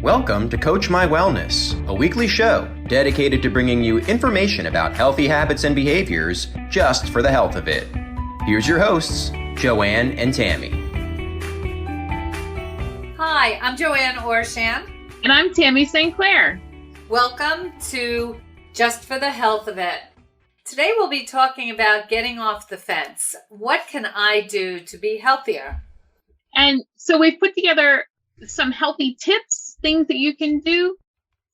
Welcome to Coach My Wellness, a weekly show dedicated to bringing you information about healthy habits and behaviors just for the health of it. Here's your hosts, Joanne and Tammy. Hi, I'm Joanne Orshan. And I'm Tammy St. Clair. Welcome to Just for the Health of It. Today we'll be talking about getting off the fence. What can I do to be healthier? And so we've put together some healthy tips, things that you can do.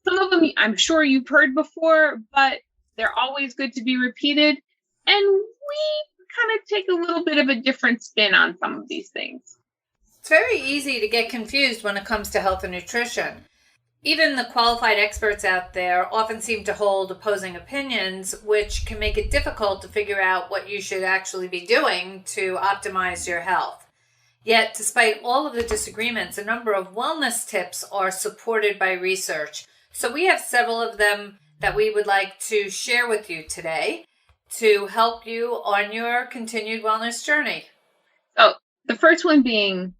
Some of them I'm sure you've heard before, but they're always good to be repeated. And we kind of take a little bit of a different spin on some of these things. It's very easy to get confused when it comes to health and nutrition. Even the qualified experts out there often seem to hold opposing opinions, which can make it difficult to figure out what you should actually be doing to optimize your health. Yet, despite all of the disagreements, a number of wellness tips are supported by research. So we have several of them that we would like to share with you today to help you on your continued wellness journey. So the first one being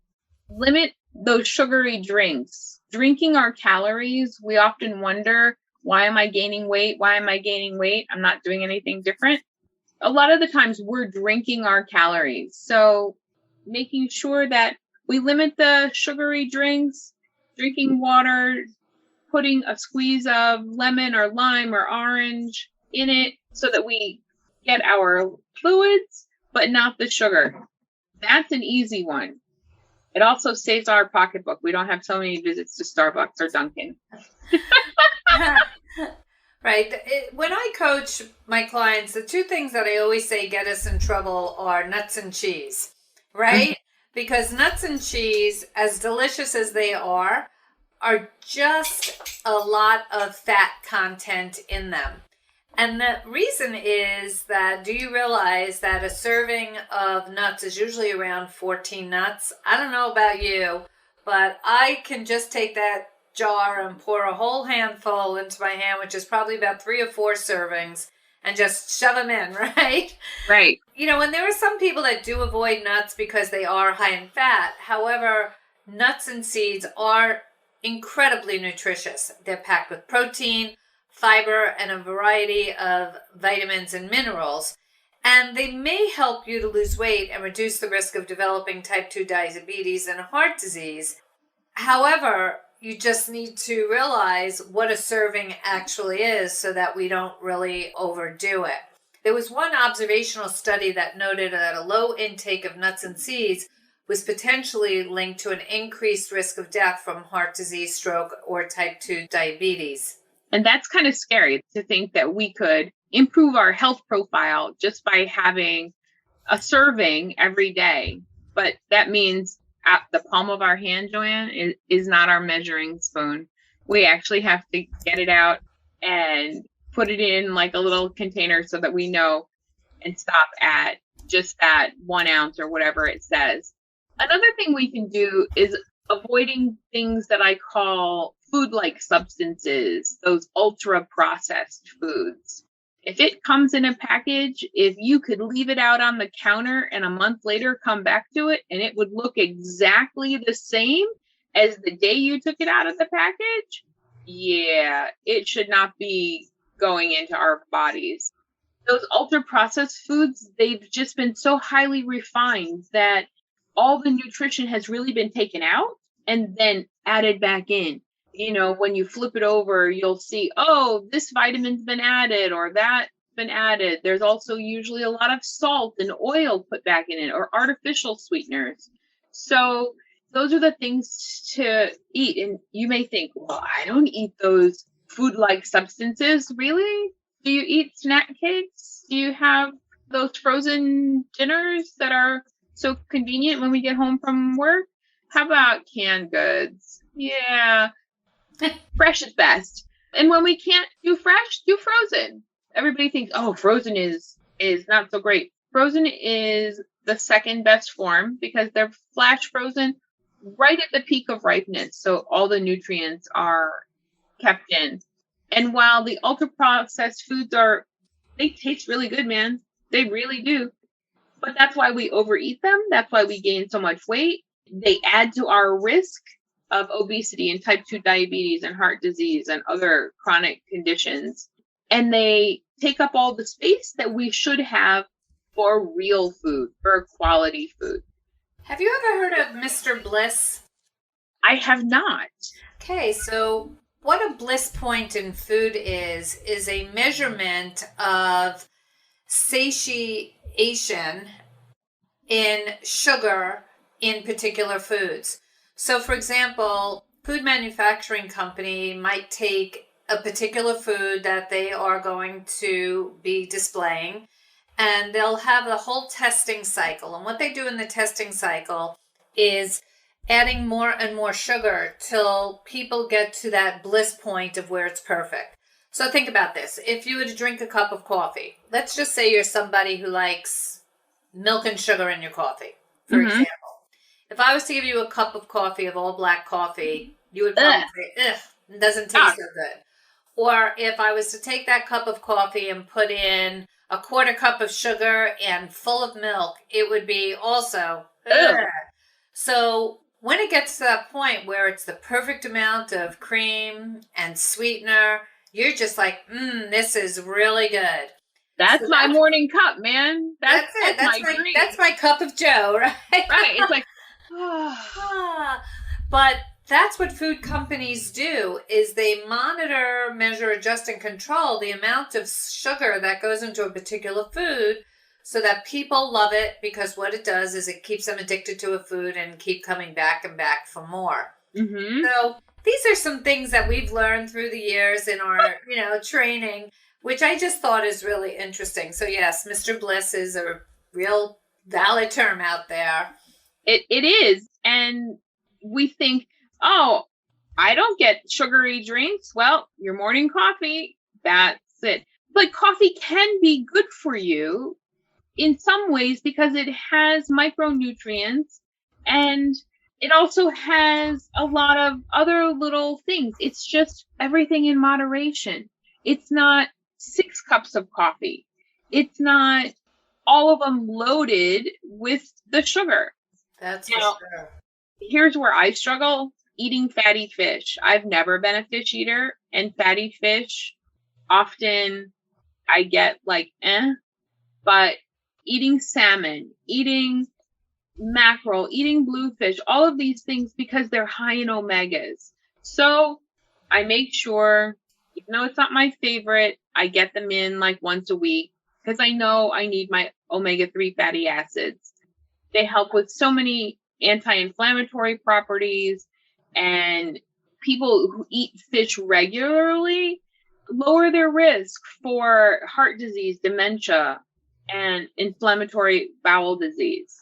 limit those sugary drinks. Drinking our calories, we often wonder, why am I gaining weight? Why am I gaining weight? I'm not doing anything different. A lot of the times we're drinking our calories. So making sure that we limit the sugary drinks, drinking water, putting a squeeze of lemon or lime or orange in it so that we get our fluids, but not the sugar. That's an easy one. It also saves our pocketbook. We don't have so many visits to Starbucks or Dunkin'. Right. When I coach my clients, the two things that I always say get us in trouble are nuts and cheese. Right? Because nuts and cheese, as delicious as they are just a lot of fat content in them. And the reason is that, do you realize that a serving of nuts is usually around 14 nuts? I don't know about you, but I can just take that jar and pour a whole handful into my hand, which is probably about 3 or 4 servings, and just shove them in, right? Right. You know, and there are some people that do avoid nuts because they are high in fat. However, nuts and seeds are incredibly nutritious. They're packed with protein, fiber, and a variety of vitamins and minerals. And they may help you to lose weight and reduce the risk of developing type 2 diabetes and heart disease. However, you just need to realize what a serving actually is so that we don't really overdo it. There was one observational study that noted that a low intake of nuts and seeds was potentially linked to an increased risk of death from heart disease, stroke, or type 2 diabetes. And that's kind of scary to think that we could improve our health profile just by having a serving every day. But that means at the palm of our hand, Joanne, is not our measuring spoon. We actually have to get it out and put it in like a little container so that we know and stop at just that 1 ounce or whatever it says. Another thing we can do is avoiding things that I call food-like substances, those ultra-processed foods. If it comes in a package, if you could leave it out on the counter and a month later come back to it and it would look exactly the same as the day you took it out of the package, yeah, it should not be going into our bodies. Those ultra-processed foods, they've just been so highly refined that all the nutrition has really been taken out and then added back in. You know, when you flip it over, you'll see, oh, this vitamin's been added or that's been added. There's also usually a lot of salt and oil put back in it or artificial sweeteners. So those are the things to eat. And you may think, well, I don't eat those food-like substances. Really? Do you eat snack cakes? Do you have those frozen dinners that are so convenient when we get home from work? How about canned goods? Yeah. Fresh is best. And when we can't do fresh, do frozen. Everybody thinks, oh, frozen is not so great. Frozen is the second best form because they're flash frozen right at the peak of ripeness. So all the nutrients are kept in. And while the ultra processed foods they taste really good, man. They really do. But that's why we overeat them. That's why we gain so much weight. They add to our risk of obesity and type 2 diabetes and heart disease and other chronic conditions. And they take up all the space that we should have for real food, for quality food. Have you ever heard of Mr. Bliss? I have not. Okay, so what a bliss point in food is a measurement of satiation in sugar in particular foods. So, for example, food manufacturing company might take a particular food that they are going to be displaying, and they'll have the whole testing cycle. And what they do in the testing cycle is adding more and more sugar till people get to that bliss point of where it's perfect. So think about this. If you were to drink a cup of coffee, let's just say you're somebody who likes milk and sugar in your coffee, for example. If I was to give you a cup of coffee, of all black coffee, you would probably say, ugh, it doesn't taste so good. Or if I was to take that cup of coffee and put in a quarter cup of sugar and full of milk, it would be also, ugh. So when it gets to that point where it's the perfect amount of cream and sweetener, you're just like, this is really good. That's my morning cup, man. That's it. That's my cup of Joe, right? Right. It's like, but that's what food companies do, is they monitor, measure, adjust, and control the amount of sugar that goes into a particular food so that people love it, because what it does is it keeps them addicted to a food and keep coming back and back for more. Mm-hmm. So these are some things that we've learned through the years in our, training, which I just thought is really interesting. So yes, Mr. Bliss is a real valid term out there. It is. And we think, oh, I don't get sugary drinks. Well, your morning coffee, that's it. But coffee can be good for you in some ways because it has micronutrients and it also has a lot of other little things. It's just everything in moderation. It's not 6 cups of coffee. It's not all of them loaded with the sugar. That's for sure. Here's where I struggle: eating fatty fish. I've never been a fish eater, and fatty fish, often I get like, but eating salmon, eating mackerel, eating bluefish, all of these things, because they're high in omegas. So I make sure, even though it's not my favorite, I get them in like once a week because I know I need my omega-3 fatty acids. They help with so many anti-inflammatory properties, and people who eat fish regularly lower their risk for heart disease, dementia, and inflammatory bowel disease.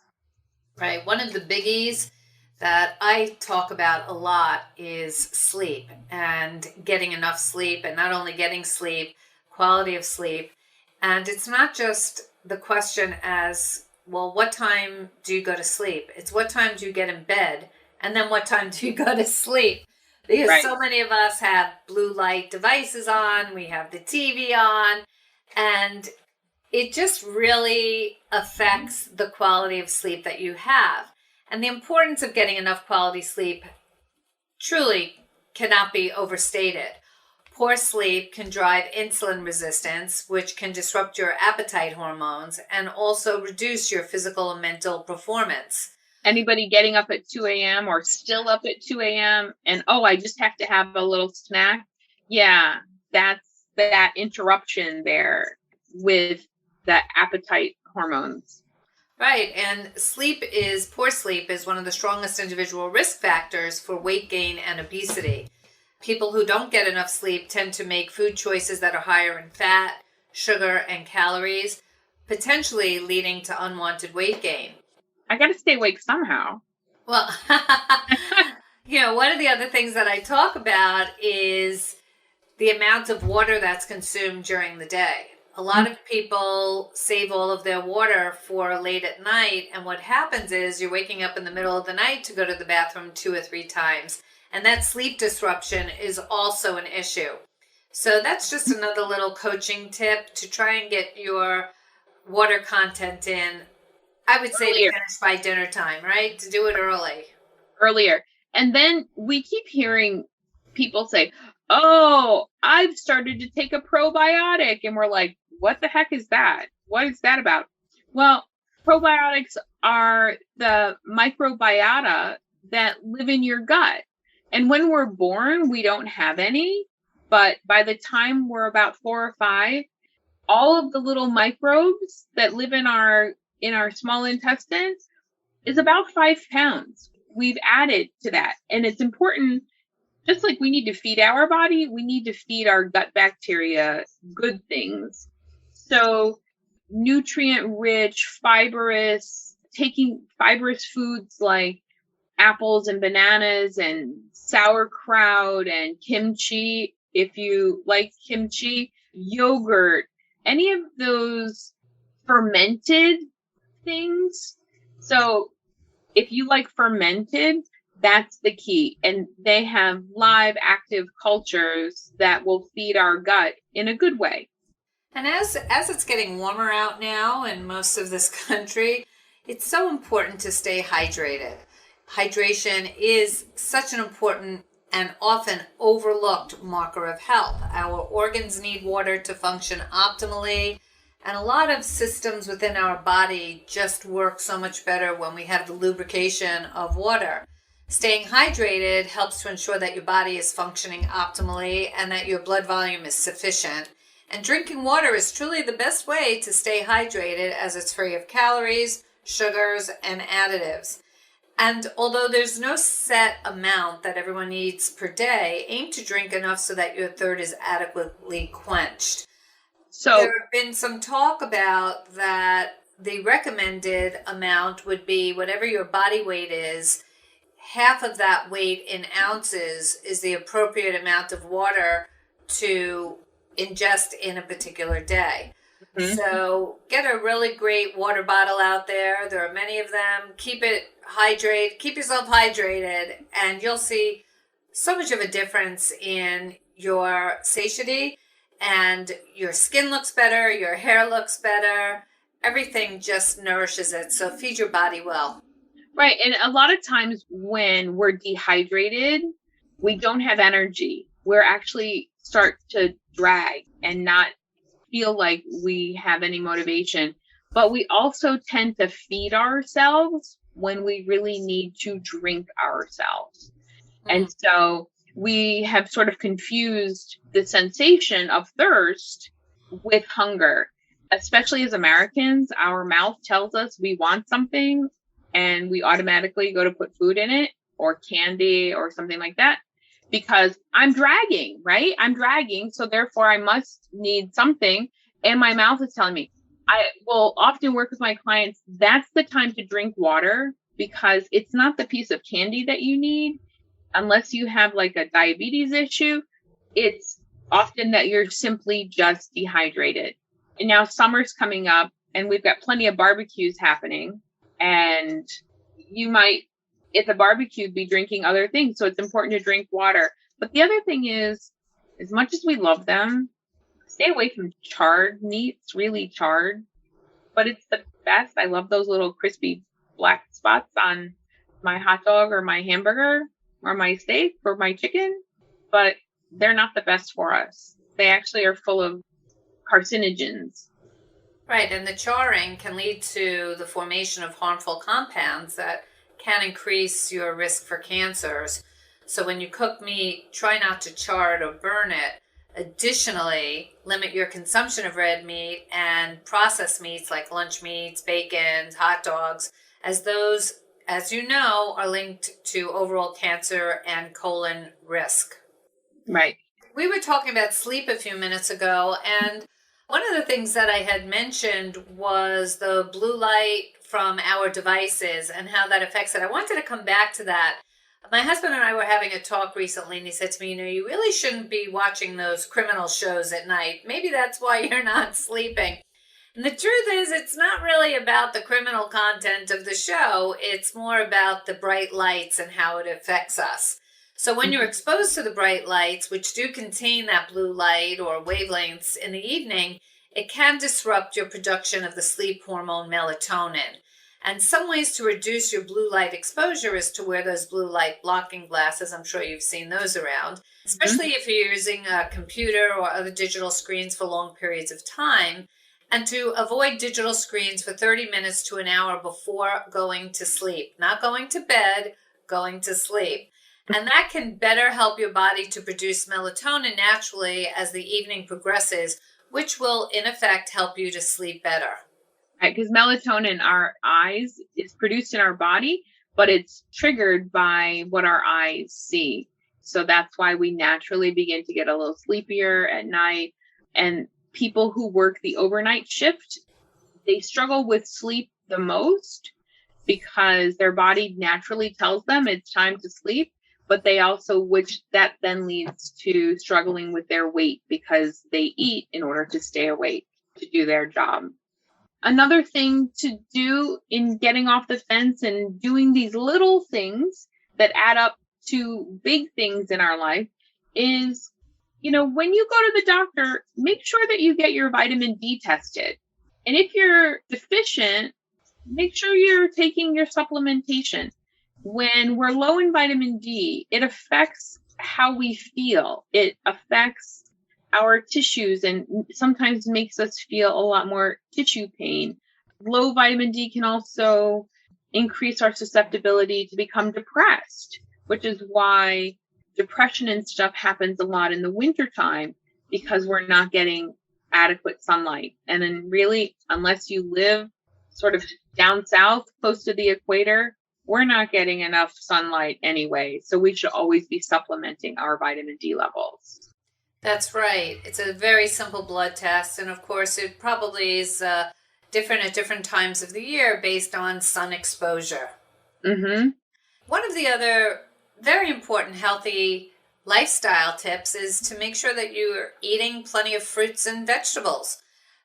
Right. One of the biggies that I talk about a lot is sleep and getting enough sleep, and not only getting sleep, quality of sleep. And it's not just the question as, well, what time do you go to sleep? It's what time do you get in bed? And then what time do you go to sleep? Because so many of us have blue light devices on, we have the TV on, and it just really affects the quality of sleep that you have. And the importance of getting enough quality sleep truly cannot be overstated. Poor sleep can drive insulin resistance, which can disrupt your appetite hormones and also reduce your physical and mental performance. Anybody getting up at 2 a.m. or still up at 2 a.m. and, I just have to have a little snack. Yeah, that's that interruption there with the appetite hormones. Right. And poor sleep is one of the strongest individual risk factors for weight gain and obesity. People who don't get enough sleep tend to make food choices that are higher in fat, sugar, and calories, potentially leading to unwanted weight gain. I got to stay awake somehow. Well, one of the other things that I talk about is the amount of water that's consumed during the day. A lot of people save all of their water for late at night, and what happens is you're waking up in the middle of the night to go to the bathroom 2 or 3 times, and that sleep disruption is also an issue. So that's just another little coaching tip to try and get your water content in. I would say to finish by dinner time, right? To do it earlier. And then we keep hearing people say, oh, I've started to take a probiotic. And we're like, what the heck is that? What is that about? Well, probiotics are the microbiota that live in your gut. And when we're born, we don't have any. But by the time we're about 4 or 5, all of the little microbes that live in our small intestines is about 5 pounds. We've added to that. And it's important, just like we need to feed our body, we need to feed our gut bacteria good things. So nutrient rich, fibrous, taking fibrous foods like apples and bananas and sauerkraut and kimchi, if you like kimchi, yogurt, any of those fermented things. So if you like fermented, that's the key. And they have live active cultures that will feed our gut in a good way. And as it's getting warmer out now in most of this country, it's so important to stay hydrated. Hydration is such an important and often overlooked marker of health. Our organs need water to function optimally, and a lot of systems within our body just work so much better when we have the lubrication of water. Staying hydrated helps to ensure that your body is functioning optimally and that your blood volume is sufficient. And drinking water is truly the best way to stay hydrated, as it's free of calories, sugars, and additives. And although there's no set amount that everyone needs per day, aim to drink enough so that your thirst is adequately quenched. So there have been some talk about that the recommended amount would be whatever your body weight is. Half of that weight in ounces is the appropriate amount of water to ingest in a particular day. Mm-hmm. So get a really great water bottle out there. There are many of them. Keep yourself hydrated, and you'll see so much of a difference in your satiety, and your skin looks better, your hair looks better. Everything just nourishes it. So feed your body well. Right. And a lot of times when we're dehydrated, we don't have energy. We're actually start to drag and not feel like we have any motivation. But we also tend to feed ourselves when we really need to drink ourselves. And so we have sort of confused the sensation of thirst with hunger. Especially as Americans, our mouth tells us we want something, and we automatically go to put food in it or candy or something like that because I'm dragging, right? I'm dragging. So therefore I must need something. And my mouth is telling me. I will often work with my clients. That's the time to drink water, because it's not the piece of candy that you need unless you have like a diabetes issue. It's often that you're simply just dehydrated. And now summer's coming up and we've got plenty of barbecues happening. And you might, at the barbecue, be drinking other things. So it's important to drink water. But the other thing is, as much as we love them, stay away from charred meats, really charred. But it's the best. I love those little crispy black spots on my hot dog or my hamburger or my steak or my chicken. But they're not the best for us. They actually are full of carcinogens. Right, and the charring can lead to the formation of harmful compounds that can increase your risk for cancers. So when you cook meat, try not to char it or burn it. Additionally, limit your consumption of red meat and processed meats like lunch meats, bacon, hot dogs, as those, as you know, are linked to overall cancer and colon risk. Right. We were talking about sleep a few minutes ago, and one of the things that I had mentioned was the blue light from our devices and how that affects it. I wanted to come back to that. My husband and I were having a talk recently, and he said to me, you really shouldn't be watching those criminal shows at night. Maybe that's why you're not sleeping. And the truth is, it's not really about the criminal content of the show. It's more about the bright lights and how it affects us. So when you're exposed to the bright lights, which do contain that blue light or wavelengths in the evening, it can disrupt your production of the sleep hormone melatonin. And some ways to reduce your blue light exposure is to wear those blue light blocking glasses. I'm sure you've seen those around, especially if you're using a computer or other digital screens for long periods of time, and to avoid digital screens for 30 minutes to an hour before going to sleep. Not going to bed, going to sleep. And that can better help your body to produce melatonin naturally as the evening progresses, which will in effect help you to sleep better. Right, because melatonin in our eyes is produced in our body, but it's triggered by what our eyes see. So that's why we naturally begin to get a little sleepier at night. And people who work the overnight shift, they struggle with sleep the most because their body naturally tells them it's time to sleep, but they also, which that then leads to struggling with their weight because they eat in order to stay awake to do their job. Another thing to do in getting off the fence and doing these little things that add up to big things in our life is, when you go to the doctor, make sure that you get your vitamin D tested. And if you're deficient, make sure you're taking your supplementation. When we're low in vitamin D, it affects how we feel. It affects our tissues and sometimes makes us feel a lot more tissue pain. Low vitamin D can also increase our susceptibility to become depressed, which is why depression and stuff happens a lot in the wintertime because we're not getting adequate sunlight. And then really, unless you live sort of down south, close to the equator, we're not getting enough sunlight anyway. So we should always be supplementing our vitamin D levels. That's right. It's a very simple blood test. And of course, it probably is different at different times of the year based on sun exposure. Mm-hmm. One of the other very important healthy lifestyle tips is to make sure that you're eating plenty of fruits and vegetables.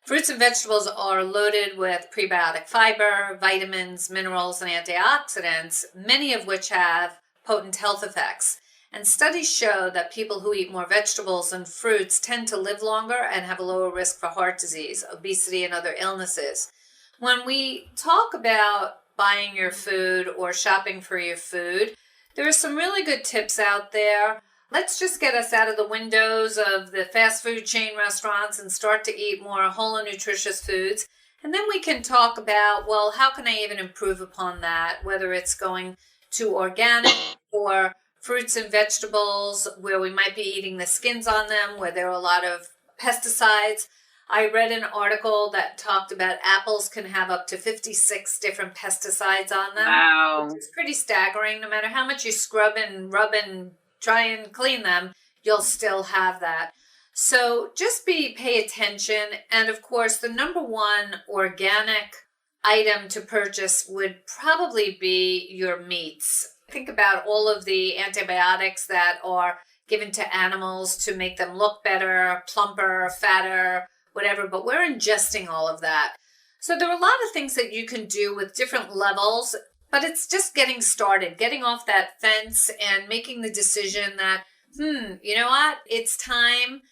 Fruits and vegetables are loaded with prebiotic fiber, vitamins, minerals, and antioxidants, many of which have potent health effects. And studies show that people who eat more vegetables and fruits tend to live longer and have a lower risk for heart disease, obesity, and other illnesses. When we talk about buying your food or shopping for your food, there are some really good tips out there. Let's just get us out of the windows of the fast food chain restaurants and start to eat more whole and nutritious foods. And then we can talk about, well, how can I even improve upon that, whether it's going to organic or fruits and vegetables where we might be eating the skins on them, where there are a lot of pesticides. I read an article that talked about apples can have up to 56 different pesticides on them. Wow. Which is pretty staggering. No matter how much you scrub and rub and try and clean them, you'll still have that. So just pay attention. And of course, the number one organic item to purchase would probably be your meats. Think about all of the antibiotics that are given to animals to make them look better, plumper, fatter, whatever, but we're ingesting all of that. So there are a lot of things that you can do with different levels, but it's just getting started, getting off that fence and making the decision that, you know what? It's time.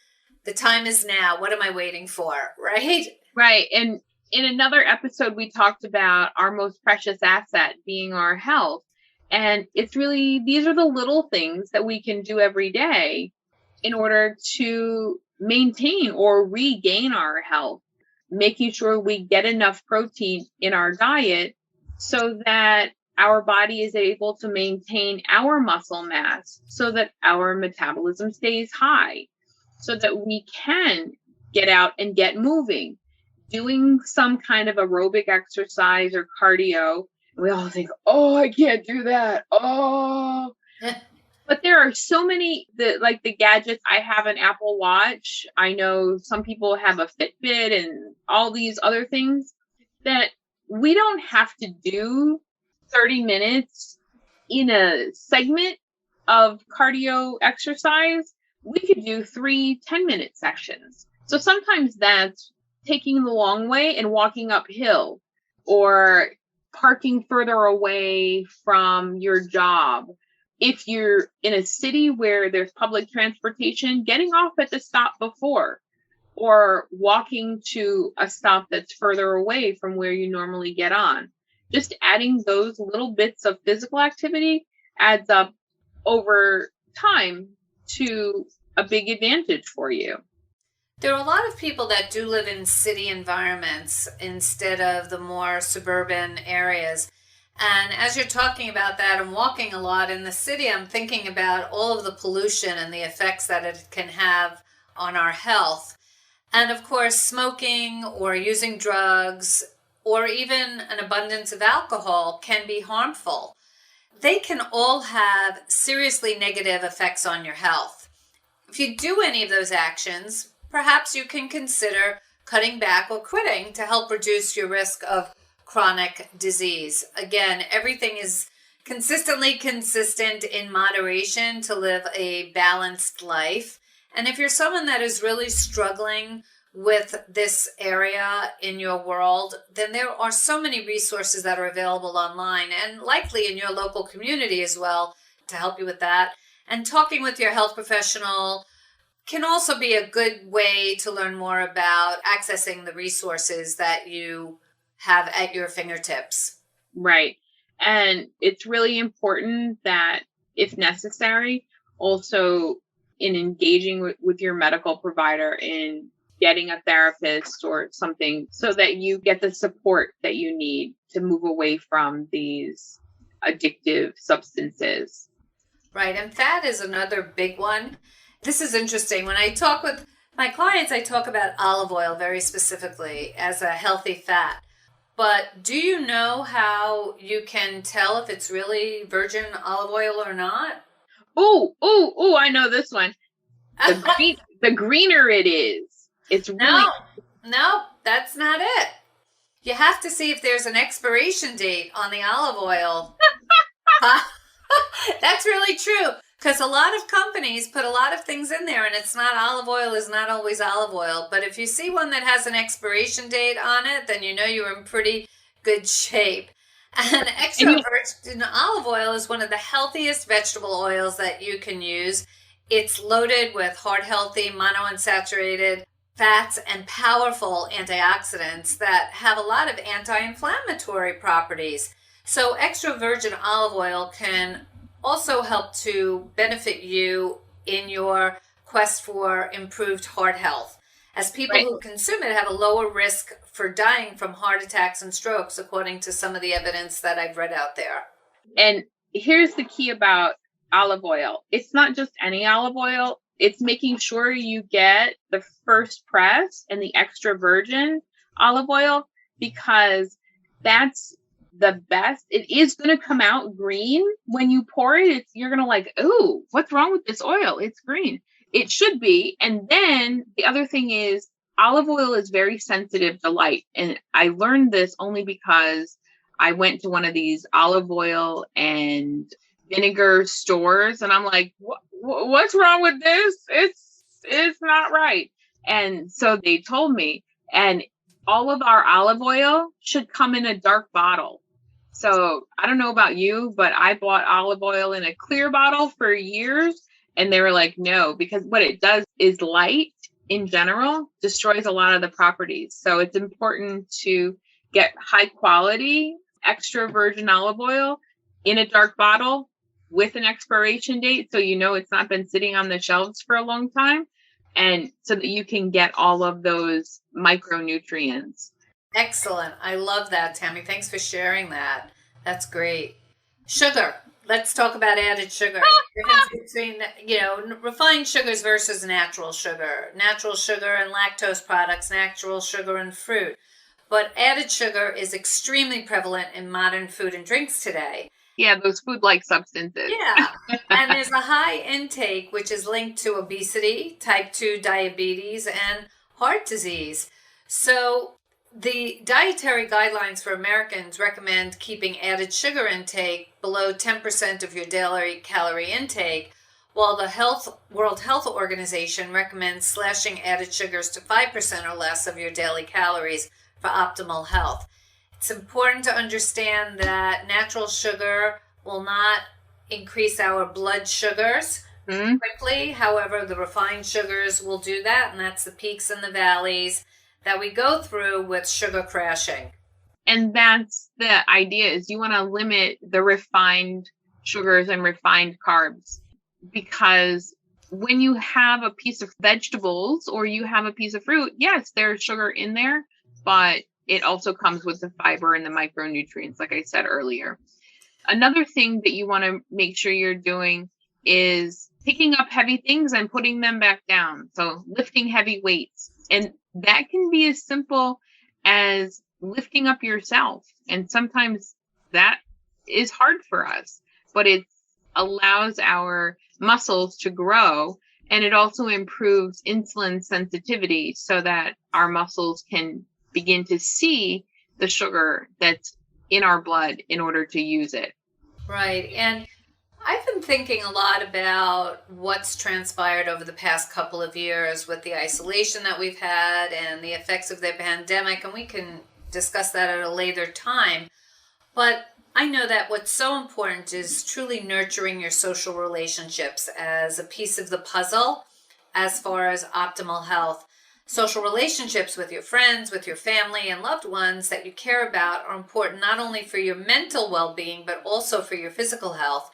The time is now. What am I waiting for? Right? Right. And in another episode, we talked about our most precious asset being our health. And it's really, these are the little things that we can do every day in order to maintain or regain our health, making sure we get enough protein in our diet so that our body is able to maintain our muscle mass, so that our metabolism stays high, so that we can get out and get moving, doing some kind of aerobic exercise or cardio. We all think, oh, I can't do that. Oh, but there are so many, the gadgets. I have an Apple Watch. I know some people have a Fitbit and all these other things that we don't have to do 30 minutes in a segment of cardio exercise. We could do 3 10-minute sessions. So sometimes that's taking the long way and walking uphill, or parking further away from your job. If you're in a city where there's public transportation, getting off at the stop before, or walking to a stop that's further away from where you normally get on. just adding those little bits of physical activity adds up over time to a big advantage for you. There are a lot of people that do live in city environments instead of the more suburban areas. And as you're talking about that and walking a lot in the city, I'm thinking about all of the pollution and the effects that it can have on our health. And of course, smoking or using drugs or even an abundance of alcohol can be harmful. They can all have seriously negative effects on your health. If you do any of those actions, perhaps you can consider cutting back or quitting to help reduce your risk of chronic disease. Again, everything is consistently consistent in moderation to live a balanced life. And if you're someone that is really struggling with this area in your world, then there are so many resources that are available online and likely in your local community as well to help you with that. And talking with your health professional can also be a good way to learn more about accessing the resources that you have at your fingertips. Right. And it's really important that, if necessary, also in engaging with your medical provider in getting a therapist or something so that you get the support that you need to move away from these addictive substances. Right. And fat is another big one. This is interesting. When I talk with my clients, I talk about olive oil very specifically as a healthy fat. But do you know how you can tell if it's really virgin olive oil or not? Oh, I know this one. The greener it is. It's really... No, that's not it. You have to see if there's an expiration date on the olive oil. That's really true. Because a lot of companies put a lot of things in there and it's not olive oil is not always olive oil. But if you see one that has an expiration date on it, then you know you're in pretty good shape. And extra virgin olive oil is one of the healthiest vegetable oils that you can use. It's loaded with heart healthy, monounsaturated fats and powerful antioxidants that have a lot of anti-inflammatory properties. So extra virgin olive oil can also help to benefit you in your quest for improved heart health, as people who consume it have a lower risk for dying from heart attacks and strokes, according to some of the evidence that I've read out there. And here's the key about olive oil. It's not just any olive oil. It's making sure you get the first press and the extra virgin olive oil, because that's the best. It is going to come out green when you pour it. You're going to like, oh, what's wrong with this oil? It's green. It should be. And then the other thing is olive oil is very sensitive to light. And I learned this only because I went to one of these olive oil and vinegar stores and I'm like, what's wrong with this? It's not right. And so they told me, and all of our olive oil should come in a dark bottle. So I don't know about you, but I bought olive oil in a clear bottle for years. And they were like, no, because what it does is light in general destroys a lot of the properties. So it's important to get high quality extra virgin olive oil in a dark bottle with an expiration date. So you know it's not been sitting on the shelves for a long time. And so that you can get all of those micronutrients. Excellent. I love that, Tammy. Thanks for sharing that. That's great. Sugar. Let's talk about added sugar. The difference between, refined sugars versus natural sugar and lactose products, natural sugar and fruit. But added sugar is extremely prevalent in modern food and drinks today. Yeah, those food-like substances. Yeah. And there's a high intake, which is linked to obesity, type 2 diabetes, and heart disease. So the dietary guidelines for Americans recommend keeping added sugar intake below 10% of your daily calorie intake, while the World Health Organization recommends slashing added sugars to 5% or less of your daily calories for optimal health. It's important to understand that natural sugar will not increase our blood sugars quickly. However, the refined sugars will do that, and that's the peaks and the valleys that we go through with sugar crashing. And that's the idea, is you want to limit the refined sugars and refined carbs, because when you have a piece of vegetables or you have a piece of fruit, yes, there's sugar in there, but it also comes with the fiber and the micronutrients, like I said earlier. Another thing that you want to make sure you're doing is picking up heavy things and putting them back down. So lifting heavy weights. And that can be as simple as lifting up yourself. And sometimes that is hard for us, but it allows our muscles to grow, and it also improves insulin sensitivity so that our muscles can begin to see the sugar that's in our blood in order to use it. Right. And I've been thinking a lot about what's transpired over the past couple of years with the isolation that we've had and the effects of the pandemic, and we can discuss that at a later time. But I know that what's so important is truly nurturing your social relationships as a piece of the puzzle as far as optimal health. Social relationships with your friends, with your family, and loved ones that you care about are important not only for your mental well-being, but also for your physical health.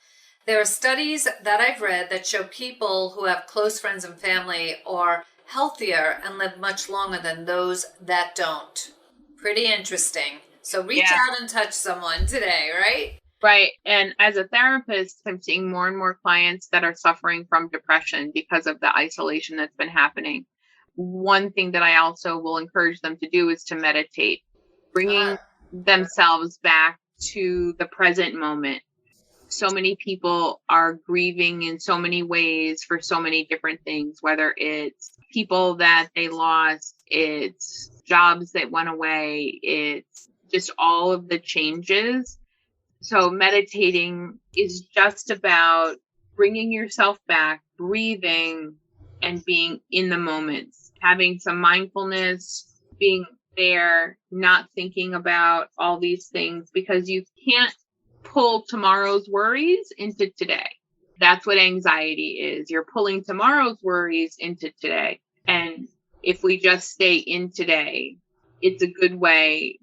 There are studies that I've read that show people who have close friends and family are healthier and live much longer than those that don't. Pretty interesting. So reach out and touch someone today, right? Right. And as a therapist, I'm seeing more and more clients that are suffering from depression because of the isolation that's been happening. One thing that I also will encourage them to do is to meditate, bringing themselves back to the present moment. So many people are grieving in so many ways for so many different things, whether it's people that they lost, it's jobs that went away, it's just all of the changes. So meditating is just about bringing yourself back, breathing, and being in the moments, having some mindfulness, being there, not thinking about all these things, because you can't pull tomorrow's worries into today. That's what anxiety is. You're pulling tomorrow's worries into today. And if we just stay in today, it's a good way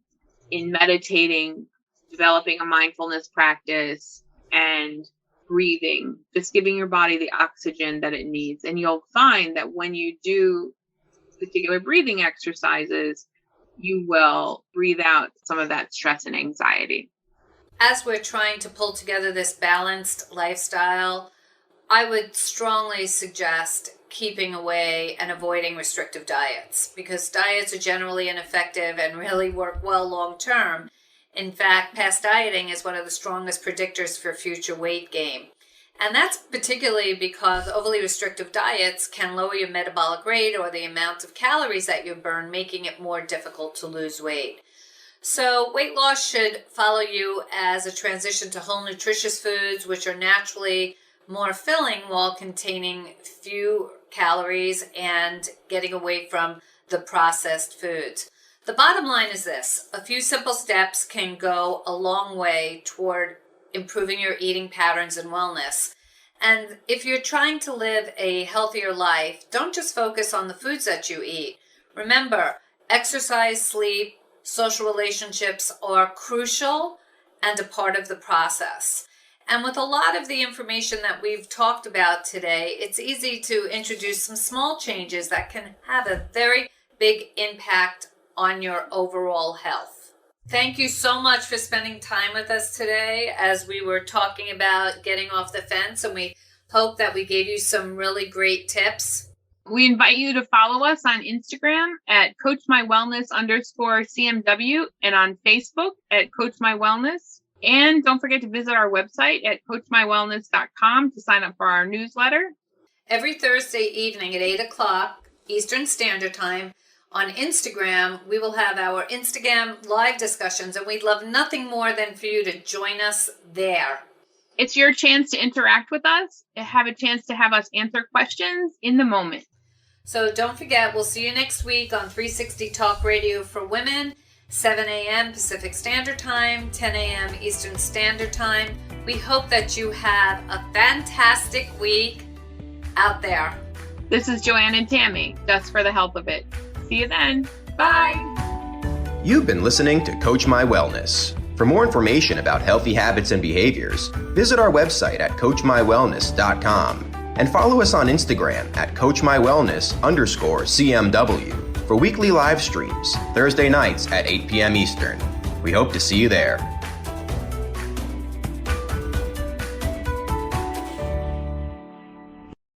in meditating, developing a mindfulness practice, and breathing, just giving your body the oxygen that it needs. And you'll find that when you do particular breathing exercises, you will breathe out some of that stress and anxiety. As we're trying to pull together this balanced lifestyle, I would strongly suggest keeping away and avoiding restrictive diets, because diets are generally ineffective and really work well long term. In fact, past dieting is one of the strongest predictors for future weight gain. And that's particularly because overly restrictive diets can lower your metabolic rate or the amount of calories that you burn, making it more difficult to lose weight. So weight loss should follow you as a transition to whole nutritious foods, which are naturally more filling while containing few calories and getting away from the processed foods. The bottom line is this: a few simple steps can go a long way toward improving your eating patterns and wellness. And if you're trying to live a healthier life, don't just focus on the foods that you eat. Remember, exercise, sleep, social relationships are crucial and a part of the process. And with a lot of the information that we've talked about today, it's easy to introduce some small changes that can have a very big impact on your overall health. Thank you so much for spending time with us today as we were talking about getting off the fence, and we hope that we gave you some really great tips. We invite you to follow us on Instagram at CoachMyWellness_CMW and on Facebook at Coach My Wellness. And don't forget to visit our website at CoachMyWellness.com to sign up for our newsletter. Every Thursday evening at 8 o'clock Eastern Standard Time on Instagram, we will have our Instagram live discussions, and we'd love nothing more than for you to join us there. It's your chance to interact with us, have a chance to have us answer questions in the moment. So don't forget, we'll see you next week on 360 Talk Radio for Women, 7 a.m. Pacific Standard Time, 10 a.m. Eastern Standard Time. We hope that you have a fantastic week out there. This is Joanne and Tammy, just for the health of it. See you then. Bye. You've been listening to Coach My Wellness. For more information about healthy habits and behaviors, visit our website at coachmywellness.com and follow us on Instagram at coachmywellness_CMW for weekly live streams Thursday nights at 8 p.m. Eastern. We hope to see you there.